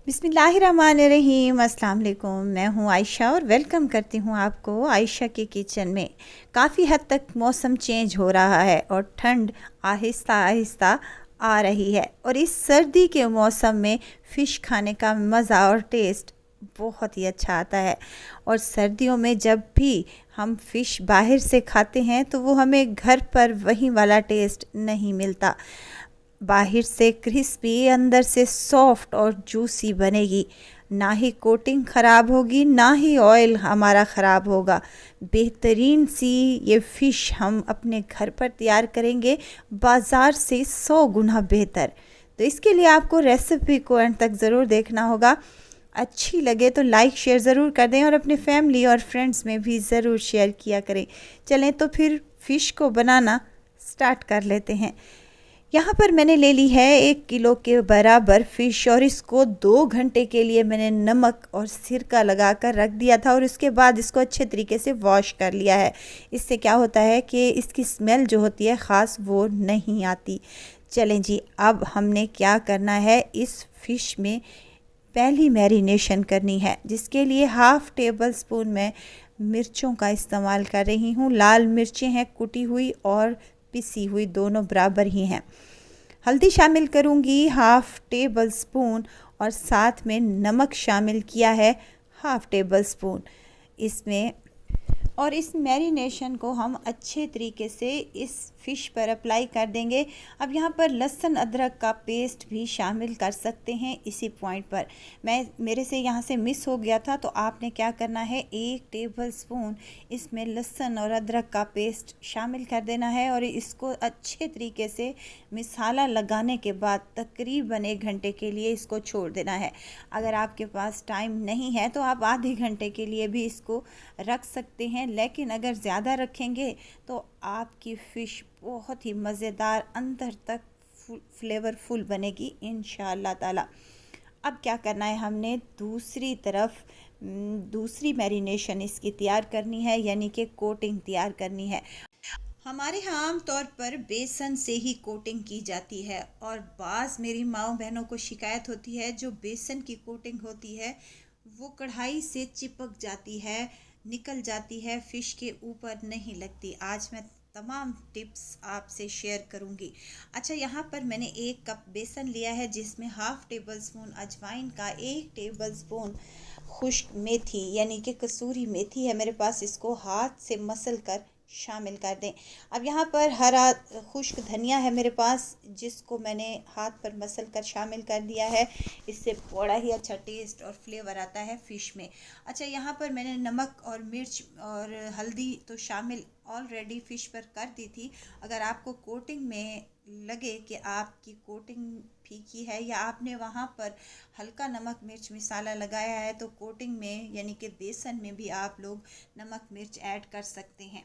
बिस्मिल्लाहिर्रहमानिर्रहीम। अस्सलाम वालेकुम। मैं हूँ आयशा और वेलकम करती हूँ आपको आयशा के किचन में। काफ़ी हद तक मौसम चेंज हो रहा है और ठंड आहिस्ता आहिस्ता आ रही है और इस सर्दी के मौसम में फ़िश खाने का मज़ा और टेस्ट बहुत ही अच्छा आता है। और सर्दियों में जब भी हम फ़िश बाहर से खाते हैं तो वो हमें घर पर वही वाला टेस्ट नहीं मिलता। बाहर से क्रिस्पी, अंदर से सॉफ्ट और जूसी बनेगी। ना ही कोटिंग ख़राब होगी, ना ही ऑयल हमारा ख़राब होगा। बेहतरीन सी ये फ़िश हम अपने घर पर तैयार करेंगे, बाज़ार से 100 गुना बेहतर। तो इसके लिए आपको रेसिपी को एंड तक ज़रूर देखना होगा। अच्छी लगे तो लाइक शेयर ज़रूर कर दें और अपने फैमिली और फ्रेंड्स में भी ज़रूर शेयर किया करें। चलें तो फिर फ़िश को बनाना स्टार्ट कर लेते हैं। यहाँ पर मैंने ले ली है 1 किलो के बराबर फ़िश और इसको 2 घंटे के लिए मैंने नमक और सिरका लगाकर रख दिया था और उसके बाद इसको अच्छे तरीके से वॉश कर लिया है। इससे क्या होता है कि इसकी स्मेल जो होती है ख़ास वो नहीं आती। चलें जी, अब हमने क्या करना है, इस फ़िश में पहली मैरिनेशन करनी है, जिसके लिए हाफ़ टेबल स्पून मैं मिर्चों का इस्तेमाल कर रही हूँ। लाल मिर्चें हैं कुटी हुई और पिसी हुई, दोनों बराबर ही हैं। हल्दी शामिल करूँगी हाफ़ टेबल स्पून और साथ में नमक शामिल किया है हाफ़ टेबल स्पून इसमें। और इस मैरिनेशन को हम अच्छे तरीके से इस फ़िश पर अप्लाई कर देंगे। अब यहाँ पर लहसुन अदरक का पेस्ट भी शामिल कर सकते हैं इसी पॉइंट पर। मेरे से यहाँ से मिस हो गया था, तो आपने क्या करना है, 1 टेबल स्पून इसमें लहसुन और अदरक का पेस्ट शामिल कर देना है और इसको अच्छे तरीके से मसाला लगाने के बाद तकरीबन 1 घंटे के लिए इसको छोड़ देना है। अगर आपके पास टाइम नहीं है तो आप आधे घंटे के लिए भी इसको रख सकते हैं, लेकिन अगर ज़्यादा रखेंगे तो आपकी फ़िश बहुत ही मज़ेदार, अंदर तक फ्लेवरफुल बनेगी इंशाअल्लाह ताला। अब क्या करना है, हमने दूसरी तरफ दूसरी मैरिनेशन इसकी तैयार करनी है, यानी कि कोटिंग तैयार करनी है। हमारे यहाँ आम तौर पर बेसन से ही कोटिंग की जाती है और बाज़ मेरी माँओं बहनों को शिकायत होती है, जो बेसन की कोटिंग होती है वो कढ़ाई से चिपक जाती है, निकल जाती है, फ़िश के ऊपर नहीं लगती। आज मैं तमाम टिप्स आपसे शेयर करूंगी। अच्छा, यहाँ पर मैंने 1 कप बेसन लिया है, जिसमें हाफ़ टेबल स्पून अजवाइन का, 1 टेबल स्पून खुश्क मेथी यानी कि कसूरी मेथी है मेरे पास, इसको हाथ से मसल कर शामिल कर दें। अब यहाँ पर हरा खुश्क धनिया है मेरे पास, जिसको मैंने हाथ पर मसल कर शामिल कर दिया है। इससे बड़ा ही अच्छा टेस्ट और फ्लेवर आता है फ़िश में। अच्छा, यहाँ पर मैंने नमक और मिर्च और हल्दी तो शामिल ऑलरेडी फ़िश पर कर दी थी। अगर आपको कोटिंग में लगे कि आपकी कोटिंग फीकी है या आपने वहाँ पर हल्का नमक मिर्च मसाला लगाया है, तो कोटिंग में यानी कि बेसन में भी आप लोग नमक मिर्च ऐड कर सकते हैं।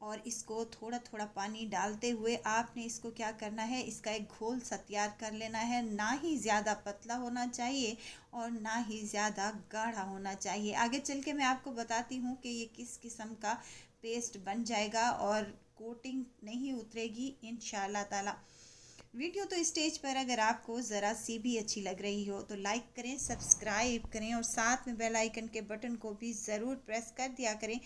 और इसको थोड़ा थोड़ा पानी डालते हुए आपने इसको क्या करना है, इसका एक घोल सा तैयार कर लेना है। ना ही ज़्यादा पतला होना चाहिए और ना ही ज़्यादा गाढ़ा होना चाहिए। आगे चल के मैं आपको बताती हूँ कि ये किस किस्म का पेस्ट बन जाएगा और कोटिंग नहीं उतरेगी इंशाल्लाह ताला। वीडियो तो स्टेज पर अगर आपको ज़रा सी भी अच्छी लग रही हो तो लाइक करें, सब्सक्राइब करें और साथ में बेल आइकन के बटन को भी ज़रूर प्रेस कर दिया करें,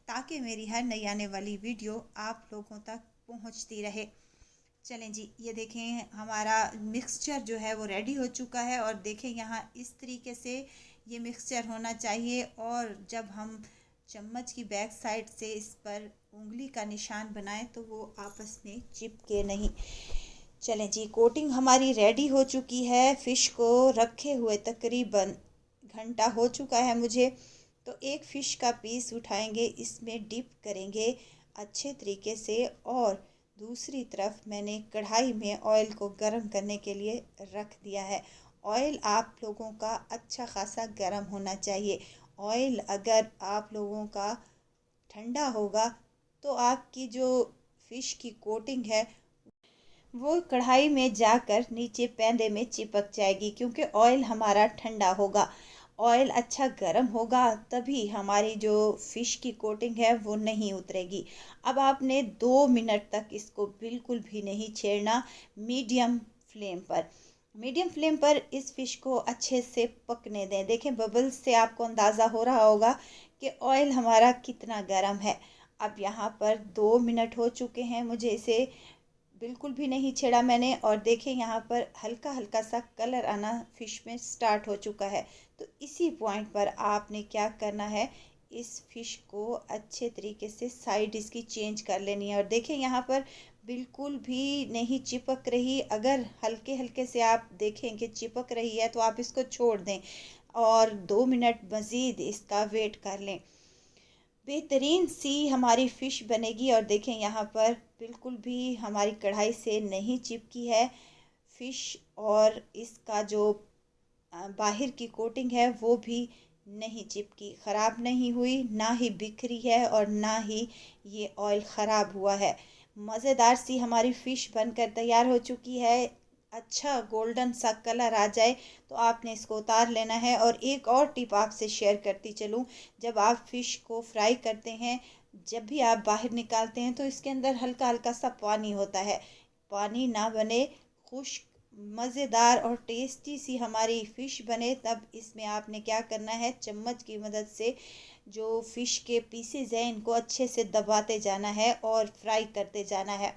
ताकि मेरी हर नई आने वाली वीडियो आप लोगों तक पहुंचती रहे। चलें जी, ये देखें हमारा मिक्सचर जो है वो रेडी हो चुका है और देखें यहाँ इस तरीके से ये मिक्सचर होना चाहिए। और जब हम चम्मच की बैक साइड से इस पर उंगली का निशान बनाएं तो वो आपस में चिपके नहीं। चलें जी, कोटिंग हमारी रेडी हो चुकी है। फ़िश को रखे हुए तकरीबन घंटा हो चुका है मुझे। तो एक फ़िश का पीस उठाएंगे, इसमें डिप करेंगे अच्छे तरीके से और दूसरी तरफ मैंने कढ़ाई में ऑयल को गर्म करने के लिए रख दिया है। ऑयल आप लोगों का अच्छा खासा गर्म होना चाहिए। ऑयल अगर आप लोगों का ठंडा होगा तो आपकी जो फ़िश की कोटिंग है वो कढ़ाई में जाकर नीचे पैंदे में चिपक जाएगी, क्योंकि ऑयल हमारा ठंडा होगा। ऑयल अच्छा गर्म होगा तभी हमारी जो फ़िश की कोटिंग है वो नहीं उतरेगी। अब आपने 2 मिनट तक इसको बिल्कुल भी नहीं छेड़ना, मीडियम फ्लेम पर। मीडियम फ्लेम पर इस फिश को अच्छे से पकने दें। देखें बबल्स से आपको अंदाज़ा हो रहा होगा कि ऑयल हमारा कितना गर्म है। अब यहाँ पर 2 मिनट हो चुके हैं, मुझे इसे बिल्कुल भी नहीं छेड़ा मैंने, और देखें यहाँ पर हल्का हल्का सा कलर आना फ़िश में स्टार्ट हो चुका है। तो इसी पॉइंट पर आपने क्या करना है, इस फ़िश को अच्छे तरीके से साइड इसकी चेंज कर लेनी है। और देखें यहाँ पर बिल्कुल भी नहीं चिपक रही। अगर हल्के हल्के से आप देखें कि चिपक रही है तो आप इसको छोड़ दें और 2 मिनट मज़ीद इसका वेट कर लें। बेहतरीन सी हमारी फ़िश बनेगी। और देखें यहाँ पर बिल्कुल भी हमारी कढ़ाई से नहीं चिपकी है फ़िश, और इसका जो बाहर की कोटिंग है वो भी नहीं चिपकी, ख़राब नहीं हुई, ना ही बिखरी है और ना ही ये ऑयल ख़राब हुआ है। मज़ेदार सी हमारी फ़िश बनकर तैयार हो चुकी है। अच्छा गोल्डन सा कलर आ जाए तो आपने इसको उतार लेना है। और एक और टिप आपसे शेयर करती चलूँ, जब आप फ़िश को फ्राई करते हैं, जब भी आप बाहर निकालते हैं तो इसके अंदर हल्का हल्का सा पानी होता है। पानी ना बने, खुश्क मज़ेदार और टेस्टी सी हमारी फ़िश बने, तब इसमें आपने क्या करना है, चम्मच की मदद से जो फ़िश के पीसेज हैं इनको अच्छे से दबाते जाना है और फ्राई करते जाना है।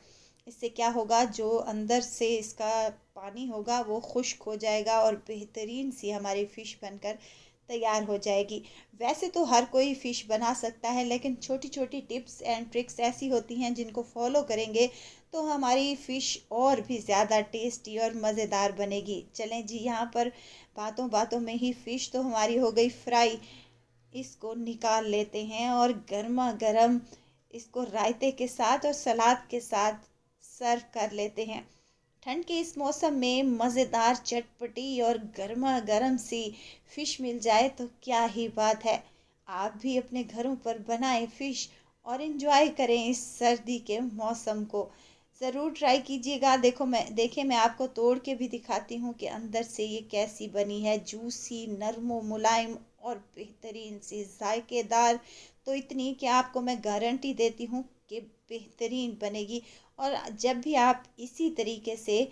इससे क्या होगा, जो अंदर से इसका पानी होगा वो खुश्क हो जाएगा और बेहतरीन सी हमारी फ़िश बनकर तैयार हो जाएगी। वैसे तो हर कोई फ़िश बना सकता है, लेकिन छोटी छोटी टिप्स एंड ट्रिक्स ऐसी होती हैं जिनको फॉलो करेंगे तो हमारी फ़िश और भी ज़्यादा टेस्टी और मज़ेदार बनेगी। चलें जी, यहाँ पर बातों बातों में ही फ़िश तो हमारी हो गई फ्राई। इसको निकाल लेते हैं और गर्मा गर्म इसको रायते के साथ और सलाद के साथ सर्व कर लेते हैं। ठंड के इस मौसम में मज़ेदार चटपटी और गर्मा गर्म सी फ़िश मिल जाए तो क्या ही बात है। आप भी अपने घरों पर बनाएं फ़िश और इन्जॉय करें इस सर्दी के मौसम को। ज़रूर ट्राई कीजिएगा। देखें मैं आपको तोड़ के भी दिखाती हूँ कि अंदर से ये कैसी बनी है, जूसी, नरमो मुलायम और बेहतरीन सी जायकेदार। तो इतनी कि आपको मैं गारंटी देती हूँ कि बेहतरीन बनेगी। और जब भी आप इसी तरीके से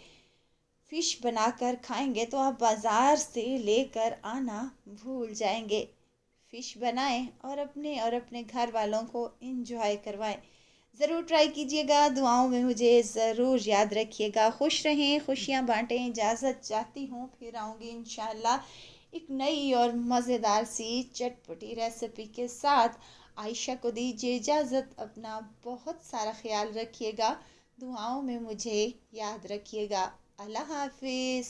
फ़िश बनाकर खाएंगे तो आप बाज़ार से लेकर आना भूल जाएंगे। फ़िश बनाएं और अपने घर वालों को इंजॉय करवाएं। ज़रूर ट्राई कीजिएगा। दुआओं में मुझे ज़रूर याद रखिएगा। खुश रहें, खुशियाँ बांटें। इजाज़त चाहती हूँ, फिर आऊँगी इंशाल्लाह एक नई और मज़ेदार सी चटपटी रेसिपी के साथ। आयशा को दीजिए इजाज़त। अपना बहुत सारा ख्याल रखिएगा। दुआओं में मुझे याद रखिएगा। अल्लाह हाफिज़।